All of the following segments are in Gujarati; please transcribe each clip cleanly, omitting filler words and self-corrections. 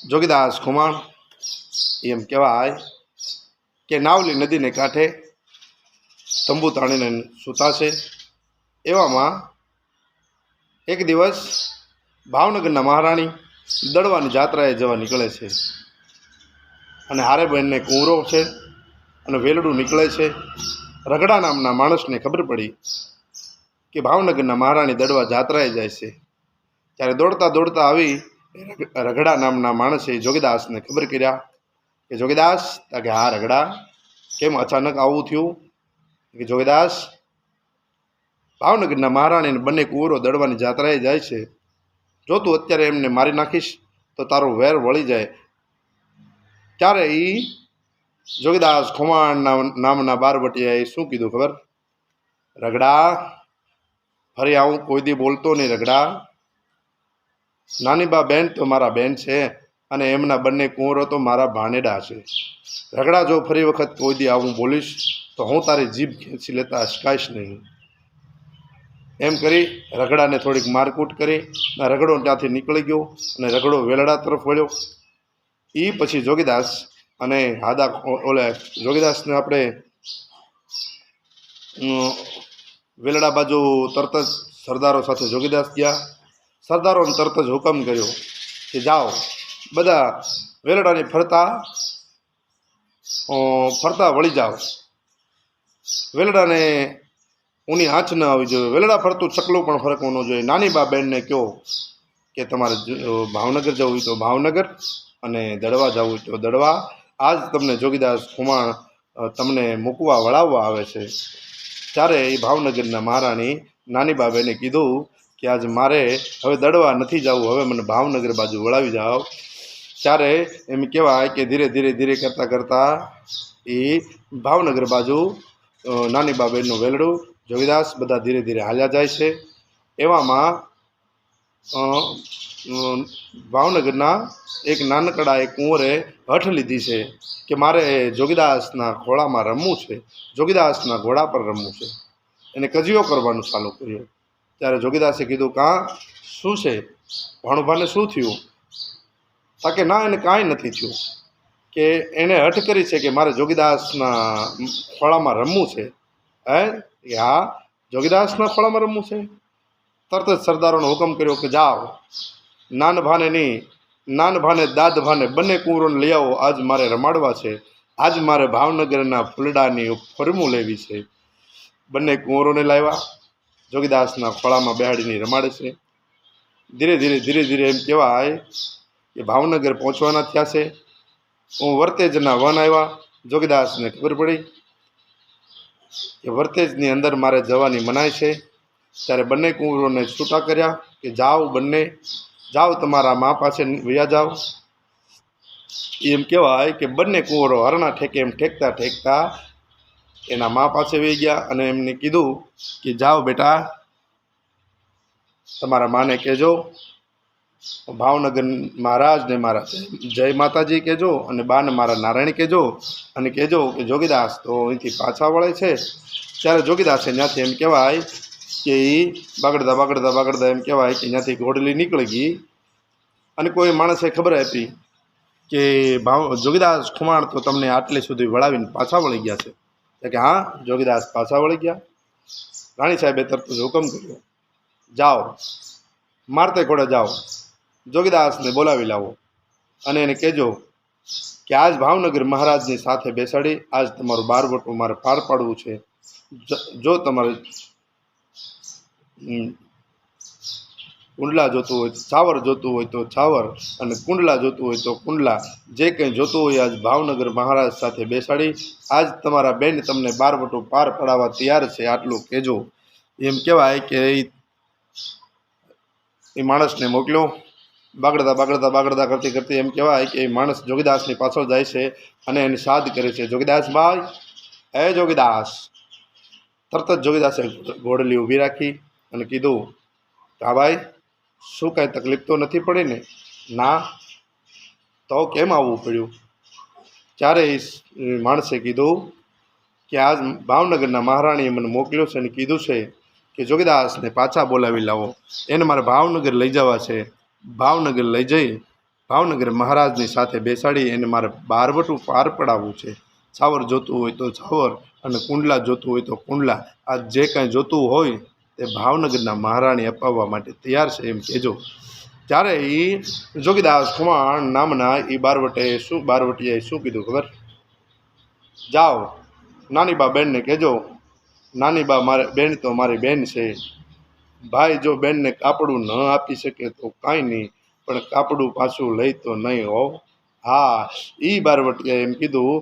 જોગીદાસ ખુમાણ એમ કહેવાય કે નાવલી નદીને કાંઠે તંબુ તાણીને સૂતા છે। એવામાં એક દિવસ ભાવનગરના મહારાણી દડવાની જાત્રાએ જવા નીકળે છે અને હારે બહેનને કુંવરો છે અને વેલડું નીકળે છે। રગડા નામના માણસને ખબર પડી કે ભાવનગરના મહારાણી દડવા જાત્રાએ જાય છે। ત્યારે દોડતા દોડતા આવી રગડા નામના માણસે જોગીદાસને ખબર કર્યા કે જોગીદાસ કે હા રગડા, કેમ અચાનક આવું થયું? કે જોગીદાસ, ભાવનગરના મહારાણીને બંને કુંવરો દડવાની જાત્રાએ જાય છે, જો તું અત્યારે એમને મારી નાખીશ તો તારો વેર વળી જાય। ત્યારે એ જોગીદાસ ખુમાણ નામના બારવટિયાએ શું કીધું ખબર? રગડા, ફરી આવું કોઈ દી બોલતો નહીં રગડા। નાની બા બેન તો મારા બેન છે અને એમના બંને કુંવરો તો મારા ભાણેડા છે। રગડા, જો ફરી વખત કોઈ દી આવું બોલીશ તો હું તારી જીભ ખેંચી લેતા અશકાઈશ નહીં। એમ કરી રગડાને થોડીક મારકૂટ કરી રગડો ત્યાંથી નીકળી ગયો અને રગડો વેલડા તરફ વળ્યો। એ પછી જોગીદાસ અને જોગીદાસને આપણે વેલડા બાજુ તરત જ સરદારો સાથે જોગીદાસ ગયા। સરદારોને તરત જ હુકમ કર્યો કે જાઓ બધા વેલડાની ફરતા વળી જાઓ। વેલડાને ઊની આંચ ન આવી જોઈએ, વેલડા ફરતું ચકલું પણ ફરકવું ન જોઈએ। નાની બા બેનને કહો કે તમારે ભાવનગર જવું હોય તો ભાવનગર અને દડવા જવું હોય તો દડવા। આજ તમને જોગીદાસ ખુમાણ તમને મૂકવા વળાવવા આવે છે। ત્યારે એ ભાવનગરના મહારાણી નાની બા બેને કીધું કે આજ મારે હવે દડવા નથી જવું, હવે મને ભાવનગર બાજુ વળાવી જાઓ। ત્યારે એમ કહેવાય કે ધીરે ધીરે ધીરે કરતાં કરતાં એ ભાવનગર બાજુ નાની બા બેનનું વેલડું જોગીદાસ બધા ધીરે ધીરે હાલ્યા જાય છે। એવામાં ભાવનગરના એક નાનકડા એક કુંવરે હઠ લીધી છે કે મારે જોગીદાસના ખોળામાં રમવું છે, જોગીદાસના ઘોડા પર રમવું છે। એને કજિયો કરવાનું ચાલુ કર્યું। ત્યારે જોગીદાસે કીધું, કાં શું છે ભાણુભાને, શું થયું? તાકે ના, એને કાંઈ નથી થયું, કે એણે હઠ કરી છે કે મારે જોગીદાસના ખોળામાં રમવું છે। હે કે હા, જોગીદાસના ખોળામાં રમવું છે? તરત જ સરદારોનો હુકમ કર્યો કે જાઓ નાનભાને નહીં, નાનભાને દાદભાને બંને કુંવરોને લઈ આવો, આજ મારે રમાડવા છે, આજ મારે ભાવનગરના ફૂલડાની ફરમું લેવી છે। બંને કુંવરોને લાવ્યા, જોગીદાસના ખોળામાં બેહાડીને રમાડે છે। ધીરે ધીરે ધીરે ધીરે એમ કહેવાય કે ભાવનગર પહોંચવાના થયા છે। વર્તેજના વન આવ્યા। જોગીદાસને ખબર પડી કે વર્તેજની અંદર મારે જવાની મનાય છે। ત્યારે બંને કુંવરોને છૂટા કર્યા કે જાઓ, બંને જાઓ, તમારા મા પાસે વયા જાઓ। એમ કહેવાય કે બંને કુંવરો હરણા ઠેકે એમ ઠેકતા ઠેકતા એના મા પાસે વહી ગયા અને એમને કીધું કે જાઓ બેટા, તમારા માને કહેજો, ભાવનગર મહારાજને મારા જય માતાજી કહેજો અને બાને મારા નારાયણ કહેજો અને કહેજો કે જોગીદાસ તો અહીંથી પાછા વળે છે। ત્યારે જોગીદાસે ત્યાંથી એમ કહેવાય કે એ બાગડતા બાગડતા બાગડતા એમ કહેવાય કે ત્યાંથી ઘોડલી નીકળી ગઈ અને કોઈ માણસે ખબર આપી કે જોગીદાસ ખુમાણ તો તમને આટલે સુધી વળાવીને પાછા વળી ગયા છે। કે હા, જોગીદાસ પાછા વળી ગયા। રાણી સાહેબે તરત જ હુકમ કર્યો, જાઓ મારતે ઘોડે જાઓ, જોગીદાસને બોલાવી લાવો અને એને કહેજો કે આજ ભાવનગર મહારાજની સાથે બેસાડી આજ તમારું બારવટું મારે પાર પાડવું છે। જો તમારે કુંડલા જોતું હોય, છાવર જોતું હોય તો છાવર અને કુંડલા જોતું હોય તો કુંડલા, જે કંઈ જોતું હોય આજ ભાવનગર મહારાજ સાથે બેસાડી આજ તમારા બેન તમને બારવટું પાર પડાવવા તૈયાર છે, આટલું કહેજો। એમ કહેવાય કે એ માણસને મોકલ્યો। બાગડતા બાગડતા બાગડતા કરતી કરતી એમ કહેવાય કે એ માણસ જોગીદાસની પાછળ જાય છે અને એને સાદ કરે છે, જોગીદાસભાઈ, હે જોગીદાસ। તરત જ જોગીદાસે ઘોડલી ઊભી રાખી અને કીધું, હા ભાઈ, શું કાંઈ તકલીફ તો નથી પડી ને? ના, તો કેમ આવવું પડ્યું? ત્યારે એ માણસે કીધું કે આજ ભાવનગરના મહારાણીએ મને મોકલ્યો છે અને કીધું છે કે જોગીદાસને પાછા બોલાવી લાવો, એને મારે ભાવનગર લઈ જવા છે। ભાવનગર લઈ જઈ ભાવનગર મહારાજની સાથે બેસાડી એને મારે બારવટું પાર પડાવવું છે. છાવર જોતું હોય તો છાવર અને કુંડલા જોતું હોય તો કુંડલા, આ જે કાંઈ જોતું હોય તે ભાવનગરના મહારાણી અપાવવા માટે તૈયાર છે એમ કહેજો. ત્યારે એ જોગીદાસ ખુમાણ નામના એ બારવટીયાએ શું કીધું ખબર? જાઓ નાની બા બેનને કહેજો, નાની બા બેન તો મારી બેન છે. ભાઈ જો બેનને કાપડું ન આપી શકે તો કાંઈ નહીં, પણ કાપડું પાછું લઈ તો નહીં હો. હા, એ બારવટીયાએ એમ કીધું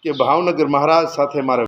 કે ભાવનગર મહારાજ સાથે મારે